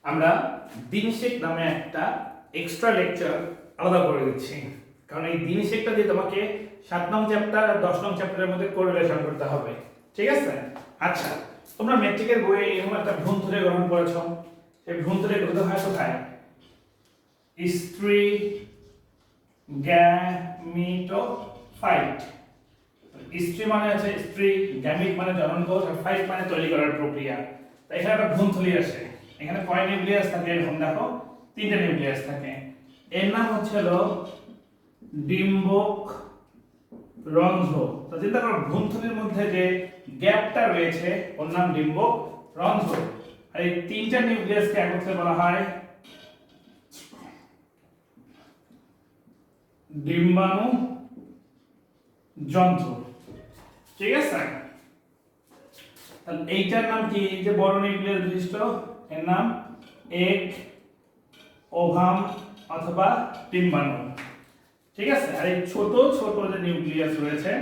আমরা দিনশেক নামে একটা এক্সট্রা লেকচার আলাদা করে দিচ্ছি, কারণ এই দিনশেকটা দিয়ে তোমাকে 7 নং চ্যাপ্টার আর 10 নং চ্যাপ্টারের মধ্যে কোরিলেশন করতে হবে। ঠিক আছে? আচ্ছা, তোমরা ম্যাট্রিকের বইয়ে এরকম একটা ভ্রূণথলি গ্রহণ করেছো। সেই ভ্রূণথলি গ্রহণ হয় কোথায়? স্ত্রী গ্যামিটোফাইট। স্ত্রী মানে হচ্ছে স্ত্রী, গ্যামিট মানে জননকোষ, আর ফাইট মানে তৈরি করার প্রক্রিয়া। তাই এখানে একটা ভ্রূণথলি আসে। এখানে কয় নিউক্লিয়াস থাকে এরকম দেখো, 3টা নিউক্লিয়াস থাকে। এর নাম হচ্ছে ডিম্বক রন্ধ্র। তো চিন্তা করো ভ্রূণথলির মধ্যে যে গ্যাপটা রয়েছে ওর নাম ডিম্বক রন্ধ্র। আর এই 3টা নিউক্লিয়াসকে একত্রে বলা হয় ডিম্বাণু যন্ত্র। ঠিক আছে? তাহলে এইটার নাম কি? যে বড় নিউক্লিয়াস বিশিষ্ট, এর নাম এক ওভাম অথবা ডিম্বাণু। ঠিক আছে? আর এই ছোট ছোট যে নিউক্লিয়াস রয়েছে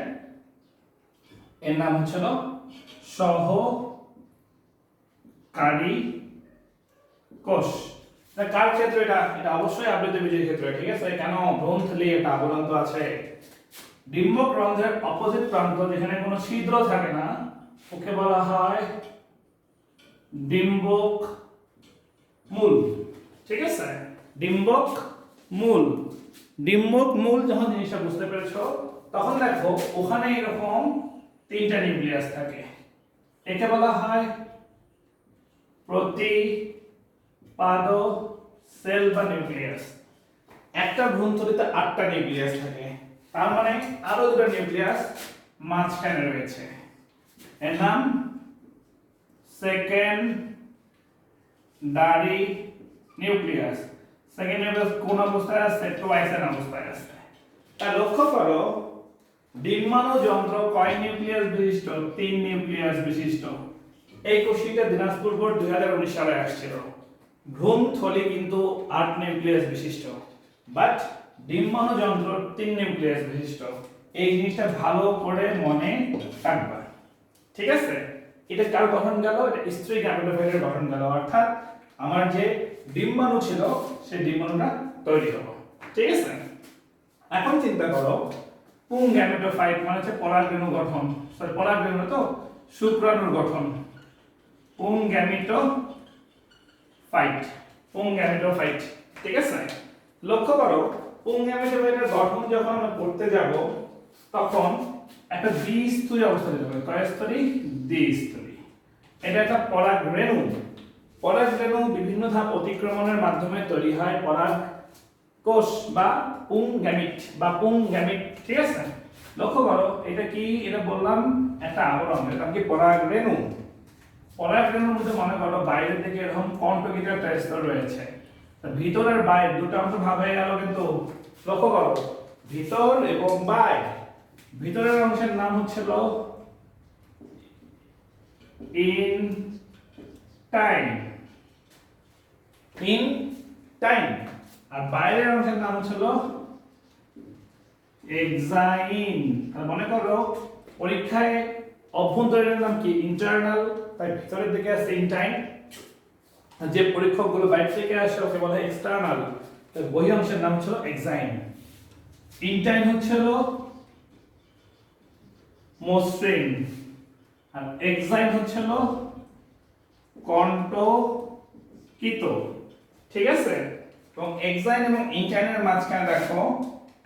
এর নাম হচ্ছে সহকারী কোষ। কার ক্ষেত্রে এটা? এটা অবশ্যই আবৃতবীজের ক্ষেত্রে। ঠিক আছে? কেন? ভ্রূণথলি এটা বলন্ত আছে। ডিম্বক রন্ধ্রের অপোজিট প্রান্ত যেখানে কোনো ছিদ্র থাকে না ওকে বলা হয় ডিম্বক মূল। ঠিক আছে? ডিম্বক মূল। ডিম্বক মূল যখন জিনিসটা বুঝতে পেরেছো তখন দেখো ওখানে এরকম 3টা নিউক্লিয়াস থাকে। একে বলা হয় প্রতিপাদ সেল বা নিউক্লিয়াস। একটা ভ্রূণথলিতে 8টা নিউক্লিয়াস থাকে, তার মানে আরো 2টা নিউক্লিয়াস মাঝখানে রয়েছে। এর নাম সেকেন্ডারি নিউক্লিয়াস। সেকেন্ড নিউক্লিয়াস কোন অবস্থায় আছে? টোয়াইসেন অবস্থায় আছে। তা লক্ষ্য করো ডিম্বাণু যন্ত্র কয় নিউক্লিয়াস বিশিষ্ট? 3 নিউক্লিয়াস বিশিষ্ট। এই কোশ্চেনটা দিনাজপুর বোর্ড 2019 সালে আসছিল। ভ্রূণথলি কিন্তু 8 নিউক্লিয়াস বিশিষ্ট, বাট ডিম্বাণু যন্ত্র 3 নিউক্লিয়াস বিশিষ্ট। এই জিনিসটা ভালো করে মনে রাখবা। ঠিক আছে? এটা কার গঠন গেল? এটা স্ত্রী গ্যামেটোফাইটের গঠন গেল, অর্থাৎ আমার যে ডিম্বাণু ছিল সেই ডিম্বাণুটা তৈরি হলো। ঠিক আছে? এখন চিন্তা করো পুং গ্যামেটোফাইট মানে হচ্ছে পরাগরেণু গঠন। সরি, পরাগরেণু তো শুক্রাণুর গঠন। পুং গ্যামেটোফাইট, পুং গ্যামেটোফাইট। ঠিক আছে? লক্ষ্য করো পুং গ্যামেটোফাইটের গঠন যখন আমরা করতে যাব তখন একটা দ্বিস্তরী অবস্থা দিতে হবে। কয় স্তরী? দ্বিস্তরী। এটা একটা পরাগরেণু। পরাগরেণু বিভিন্ন ধাপ অতিক্রমণের মাধ্যমে তৈরি হয় পরাগ কোষ বা পুং গ্যামিট বা পুং গ্যামিট। ঠিক আছে? লক্ষ্য করো এটা কি? এটা বললাম একটা আবরণ, এটা কি? পরাগরেণু। পরাগরেণুর মধ্যে মনে করো বাইরের দিকে এরকম কন্টকিত একটা স্তর রয়েছে, ভিতরের বাইরে দুটো অংশ ভাগ হয়ে গেল। কিন্তু লক্ষ্য করো ভিতর এবং বাইরে, ভিতরের অংশের নাম হচ্ছে ইনটাইন, ইনটাইন। আর বাইরের অংশের নাম হচ্ছে এক্সাইন। আর মনে করো পরীক্ষায় অভ্যন্তরীণের নাম কি? ইন্টারনাল, তাই ভিতরের দিকে আছে ইনটাইন। যে পরীক্ষকগুলো বাইরে থেকে আসে ওকে বলা হয় এক্সটার্নাল, তাই বহি অংশের নাম হচ্ছে এক্সাইন। ইনটাইন হচ্ছে মসৃণ, আর এক্সাইন হচ্ছে কন্টকিত। ঠিক আছে? এবং এক্সাইন এবং ইনটাইনের মাঝখানে দেখো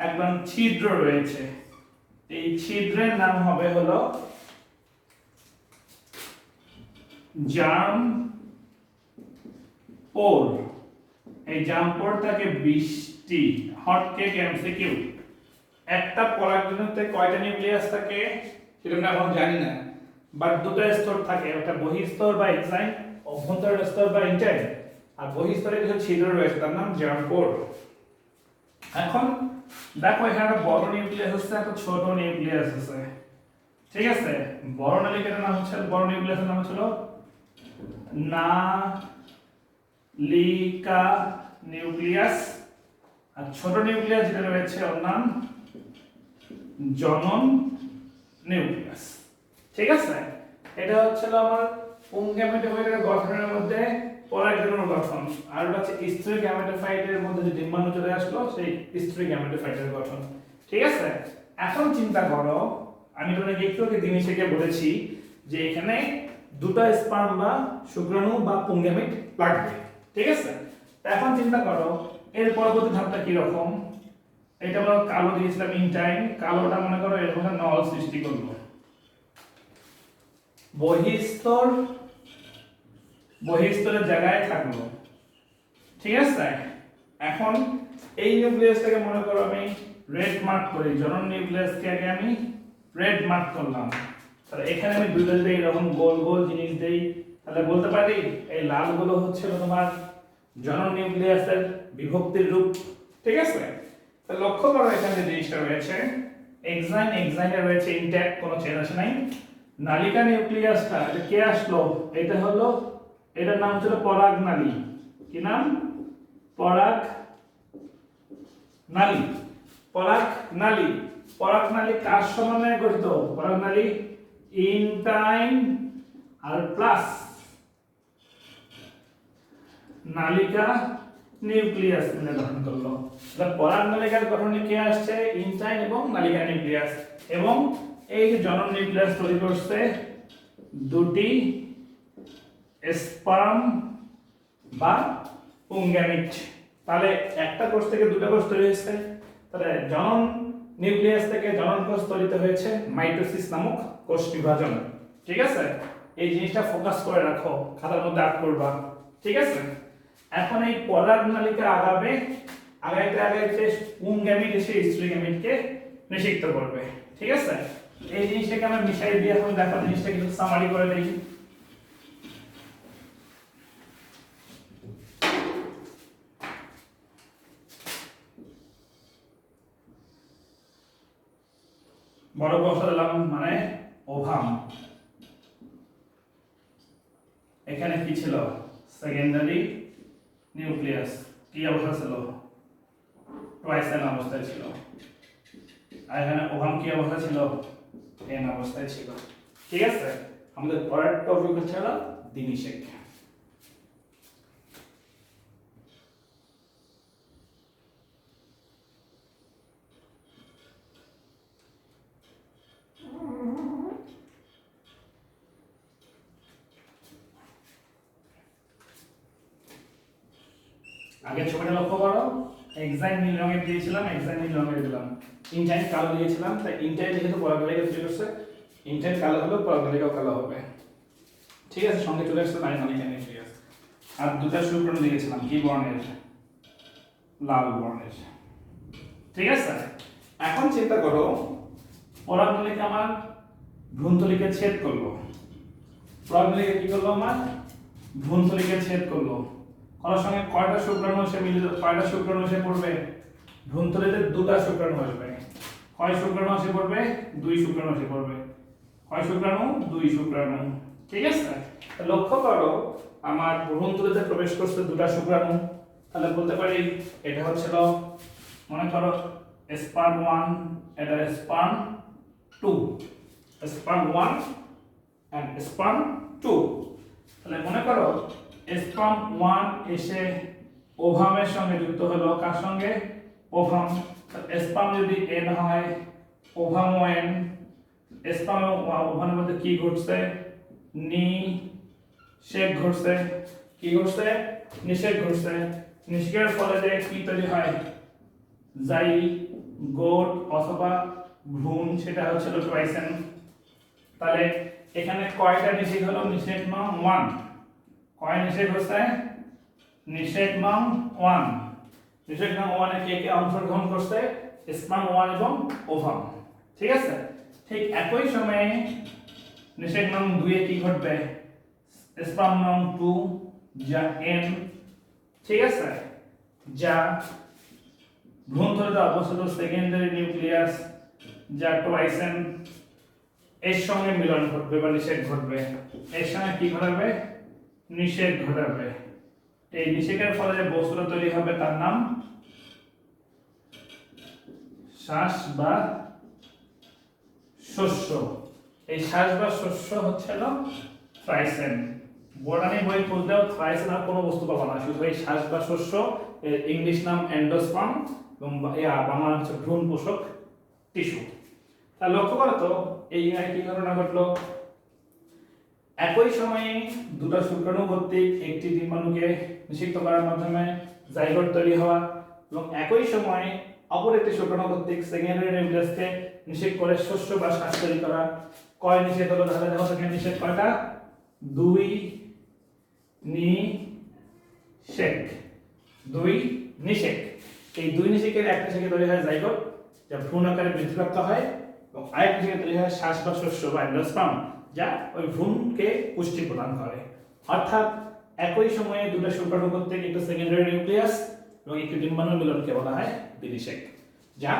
একদম ছিদ্র রয়েছে। এই ছিদ্রের নাম হবে জার্ম পোর। এই জার্ম পোরটাকে 20টি হট কেক এমসিকিউ। একটা পরাগরেণুতে কয়টা নিউক্লিয়াস থাকে সেটা আমরা এখন জানি না, বাট 2টা স্তর থাকে, একটা বহিঃস্তর বা এক্সাইন, অভ্যন্তরীণ স্তর বা ইনটাইন। আর বহিঃস্তরে কিছু ছিদ্র রয়েছে তার নাম জার্ম পোর। এখন দেখো এখানে একটা বড় নিউক্লিয়াস আছে, একটা ছোট নিউক্লিয়াস আছে। ঠিক আছে? বড় নিউক্লিয়াসের নাম হচ্ছে, বড় নিউক্লিয়াসের নাম হচ্ছে নালিকা নিউক্লিয়াস। আর ছোট নিউক্লিয়াস যেটা রয়েছে ওর নাম জনন নিউক্লিয়াস। ঠিক আছে? এটা হচ্ছে আমার পুংগ্যামেটোফাইটের গঠনের মধ্যে পরাগরেণুর গঠন, আর ওটা হচ্ছে স্ত্রী গ্যামেটোফাইটের মধ্যে যে ডিম্বাণু চলে আসলো সেই স্ত্রী গ্যামেটোফাইটের গঠন। ঠিক আছে, এখন চিন্তা করো, আমি তোমাকে একটু আগে জিনিসটাকে বলেছি যে এখানে দুটো স্পার্ম বা শুক্রাণু বা পুংগ্যামেট লাগবে। ঠিক আছে, এখন চিন্তা করো এর পরবর্তী ধাপটা কি রকম। এটা আমরা কালো দিয়েছিলাম ইনটাইম, কালোটা মনে করো এর মধ্যে নল সৃষ্টি করলো, বহিস্তরের জায়গায় থাকলো। ঠিক আছে, এখন এই নিউক্লিয়াসটাকে মনে করো আমি রেড মার্ক করি, জনন নিউক্লিয়াসকে আগে আমি রেড মার্ক করলাম, তাহলে এখানে আমি দুটো যদি এরকম গোল গোল জিনিস দেই তাহলে বলতে পারি এই লালগুলো হচ্ছে তোমার জনন নিউক্লিয়াসের বিভক্তির রূপ। ঠিক আছে, তাহলে লক্ষ্য করো এখানে যে জিনিসটা রয়েছে এক্সাইনে রয়েছে ইনট্যাক্ট, কোনো চেঞ্জ আসে নাই। নালিকা নিউক্লিয়াসটা এটা কে আসলো, এটা হলো, এটার নাম ছিল পরাগ নালী। কি নাম? পরাগ নালী। পরাগ নালী, পরাগ নালী কার সমন্বয়ে গঠিত? পরাগ নালী ইনটাইন আর প্লাস নালিকা নিউক্লিয়াস মিলে গঠন করলো। পরাগ নালিকার গঠনে কে আসছে? ইনটাইন এবং নালিকা নিউক্লিয়াস, এবং এই যে জনন নিউক্লিয়াস তৈরি করছে দুটি স্পার্ম বা পুংগ্যামিট। তাহলে একটা কোষ থেকে দুটো কোষ তৈরি হয়েছে, তাহলে জনন নিউক্লিয়াস থেকে জনন কোষ তৈরি হয়েছে মাইটোসিস নামক কোষ বিভাজন। ঠিক আছে, এই জিনিসটা ফোকাস করে রাখো, খাতার মধ্যে আট করবা। ঠিক আছে, এখন এই পরাগ নালিকা আগাইতে পুংগ্যামিট এসে স্ত্রী গ্যামিটকে নিষিক্ত করবে। ঠিক আছে, এই জিনিসটাকে আমরা মিশাই দিয়ে এখন দেখো জিনিসটা কিছু সামারি করে দেই। বড় বসা দিলাম মানে ওভাম, এখানে কি ছিল? Secondary nucleus. কি অবস্থা ছিল? ট্রাইসেন অবস্থায় ছিল। আর এখানে ওভাম কি অবস্থা ছিল? এন অবস্থায় ছিল। ঠিক আছে, আমাদের পরের টপিক হচ্ছে দ্বিনিষেক। আগে ছবিটা লক্ষ্য করো, এক্সাইন নীল রঙের দিয়েছিলাম, এক্সাইন নীল রঙের দিলাম, ইনটাইন কালো দিয়েছিলাম, তাই ইনটাইন যেহেতু পরাগনালিকা তৈরি করছে, ইনটাইন কালো হলো পরাগনালিকাও কালো হবে। ঠিক আছে, সঙ্গে চলে আসছে নালিকা নিউক্লিয়াস। আর দুটো শুক্রাণু দিয়েছিলাম কি বর্ণের? লাল বর্ণের। ঠিক আছে, এখন চিন্তা করো পরাগনালিকা আমার ভ্রূণথলিকে ছেদ করলো, পরাগনালিকা কি করলো? আমার ভ্রূণথলিকে ছেদ করলো, করার সঙ্গে কয়টা শুক্রাণু এসে মিলিত, কয়টা শুক্রাণু এসে পড়বে? ভ্রূণথলিতে দুটো শুক্রাণু আসবে। কয় শুক্রাণু এসে পড়বে? দুই শুক্রাণু এসে পড়বে। কয় শুক্রাণু? দুই শুক্রাণু। ঠিক আছে, লক্ষ্য করো আমার ভ্রূণথলিতে প্রবেশ করছে দুটো শুক্রাণু, তাহলে বলতে পারি এটা হচ্ছিল মনে করো স্পার্ম 1, এটা স্পার্ম 2, স্পার্ম 1 এন্ড স্পার্ম 2। তাহলে মনে করো স্পার্ম 1 এসে ওভামের সঙ্গে যুক্ত হলো, কার সঙ্গে? ওভাম। স্পার্ম যদি n হয়, ওভাম n, স্পার্ম ওভামের মধ্যে কি ঘটছে? নিষেক ঘটছে। কি ঘটছে? নিষেক ঘটছে। নিষেকের ফলে যে কি তৈরি হয়? জাইগোট অথবা ভ্রূণ, সেটা হচ্ছে ট্রাইসেন। তাহলে এখানে কয়টা নিষেক হলো? নিষেক নং 1। কয় নিষেক হচ্ছে? নিষেক নং 1। নিষেক নং 1 এ কে কে অংশগ্রহণ করছে? স্পার্ম 1 এবং ওভাম। ঠিক আছে, ঠিক একই সময়ে নিষেক নং 2 এ কি ঘটবে? স্পার্ম নং 2 যা n, ঠিক আছে, যা ভ্রূণথলিতে অবস্থিত সেকেন্ডারি নিউক্লিয়াস যা ট্রাইসেন, এর সঙ্গে মিলন ঘটবে বা নিষেক ঘটবে। এর সঙ্গে কি ঘটাবে? নিষেক ঘটাবে। এই নিষেকের ফলে যে বস্তুটা তৈরি হবে তার নাম শ্বাস বা শস্য। এই শ্বাস বা শস্য হচ্ছে থ্রাইসেন। বোটানি বই খুঁজলেও থ্রাইসেন আর কোনো বস্তু পাবো না, শুধু এই শ্বাস বা শস্য, এর ইংলিশ নাম এন্ডোস্পার্ম এবং বাংলা হচ্ছে ভ্রূণ পোষক টিস্যু। তা লক্ষ্য করো তো এই কি ঘটনা ঘটলো, একই সময়ে দুটো শুক্রাণু কর্তৃক একটি ডিম্বাণুকে নিষিক্ত করার মাধ্যমে জাইগোট তৈরি হওয়া এবং একই সময়ে অপর একটি শুক্রাণু কর্তৃক সেকেন্ডারি নিউক্লিয়াসকে নিষেধ করে শস্য বা শ্বাস তৈরি করা। কয় নিষেধ হলো, তাহলে দেখো সেখানে নিষেধ কয়টা, দুই নিষেক, দুই নিষেক। এই দুই নিষেকের একটা থেকে তৈরি হয় জাইগোট, যা ভ্রূণ আকারে বৃদ্ধিপ্রাপ্ত হয়, এবং আরেকটি থেকে তৈরি হয় শ্বাস বা শস্য বা এন্ডোস্পার্ম, যা ওই ভ্রূণকে পুষ্টি প্রদান করে। অর্থাৎ একই সময়ে দুটো শুক্রাণু কর্তৃক একটা সেকেন্ডারি নিউক্লিয়াস এবং একটি ডিম্বাণুর মিলনকে বলা হয় দ্বিনিষেক, যা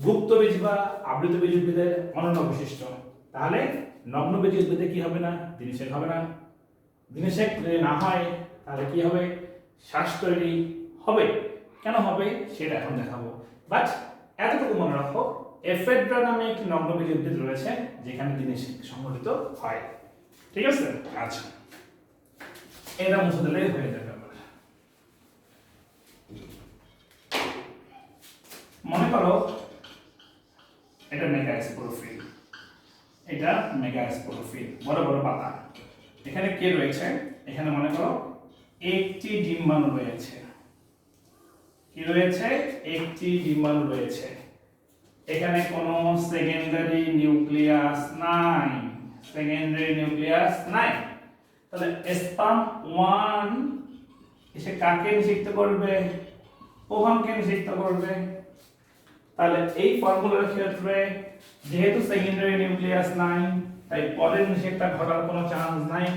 গুপ্তবীজ বা আবৃতবীজ উদ্ভিদের অনন্য বৈশিষ্ট্য। তাহলে নগ্নবীজ উদ্ভিদে কি হবে না, দ্বিনিষেক হবে না। দ্বিনিষেক যদি না হয় তাহলে কি হবে, শ্বাস তৈরি হবে। কেন হবে সেটা এখন দেখাবো, বাট এতটুকু মনে রাখো, এফেড্রা নামে একটি নগ্নবীজ উদ্ভিদ রয়েছে যেখানে দ্বিনিষেক সংঘটিত হয়। ঠিক আছে, আচ্ছা এটা মুছে দিলেই হয়ে যাবে। আমার মনে করো এটা মেগাস্পোরোফিল, এটা মেগাস্পোরোফিল, বড় বড় পাতা। এখানে কে রয়েছে, এখানে মনে করো একটি ডিম্বাণু রয়েছে। কি রয়েছে, একটি ডিম্বাণু রয়েছে। এখানে কোনো সেকেন্ডারি নিউক্লিয়াস নাই, সেকেন্ডারি নিউক্লিয়াস নাই। তাহলে স্পার্ম 1 এসে কাকে নিষিক্ত করবে, ওভামকে নিষিক্ত করবে। তাহলে এই ফর্মুলার ক্ষেত্রে যেহেতু সেকেন্ডারি নিউক্লিয়াস নাই, তাই পরের নিষেকটা ঘটার কোনো চান্স নাই।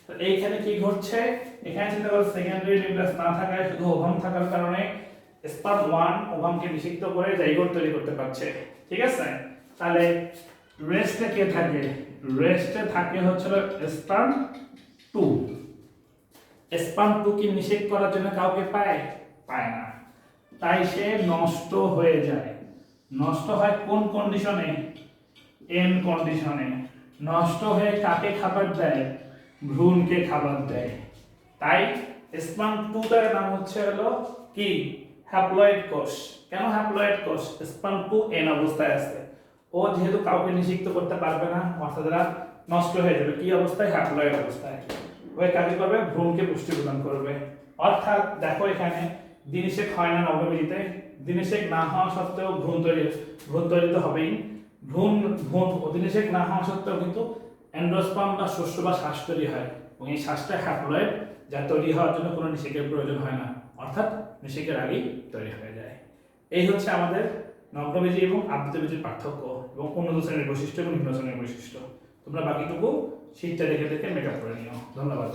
তো এইখানে কি ঘটছে, এখানে চিন্তা করো সেকেন্ডারি নিউক্লিয়াস না থাকায় শুধু ওভাম থাকার কারণে স্পার্ম 1 ওভামকে নিষিক্ত করে জাইগোট তৈরি করতে পারছে। ঠিক আছে, তাহলে রেস্টে কে থাকে, রেস্টে থাকে হচ্ছে স্পার্ম 2। স্পার্ম 2 কি নিষেধ করার জন্য কাউকে পায়, পায় না, তাই সে নষ্ট হয়ে যায়। নষ্ট হয় কোন কন্ডিশনে, এন কন্ডিশনে। নষ্ট হয়ে কাকে খাবার দেয়, ভ্রূণকে খাবার দেয়। তাই স্পার্ম 2 টার নাম হচ্ছে হলো কি, হ্যাপ্লয়েড কোষ। কেন হ্যাপ্লয়েড কোষ, স্পার্ম 2 এন অবস্থায় আছে, ও যেহেতু কাউকে নিষিক্ত করতে পারবে না, অর্থাৎ এরা নষ্ট হয়ে যাবে। কি অবস্থায়, হ্যাপ্লয়েড অবস্থায়। ওই কাকে করবে, ভ্রূণকে পুষ্টি প্রদান করবে। অর্থাৎ দেখো এখানে দ্বিনিষেক হয় না নগ্নবীজিতে, দ্বিনিষেক না হওয়া সত্ত্বেও ভ্রূণ তৈরি তো হবেই। ভ্রূণ দ্বিনিষেক না হওয়া সত্ত্বেও কিন্তু এন্ডোস্পার্ম বা শস্য বা শ্বাস তৈরি হয়, এবং এই শ্বাসটা হ্যাপ্লয়েড, যা তৈরি হওয়ার জন্য কোনো নিষেকের প্রয়োজন হয় না, অর্থাৎ নিষেকের আগেই তৈরি হয়ে যায়। এই হচ্ছে আমাদের নগ্নবীজি এবং আবৃতবীজির পার্থক্য এবং উন্নত শ্রেণীর বৈশিষ্ট্য এবং নিম্ন শ্রেণীর বৈশিষ্ট্য। তোমরা বাকিটুকু শীটটা দেখে দেখে মেকআপ করে নিও। ধন্যবাদ।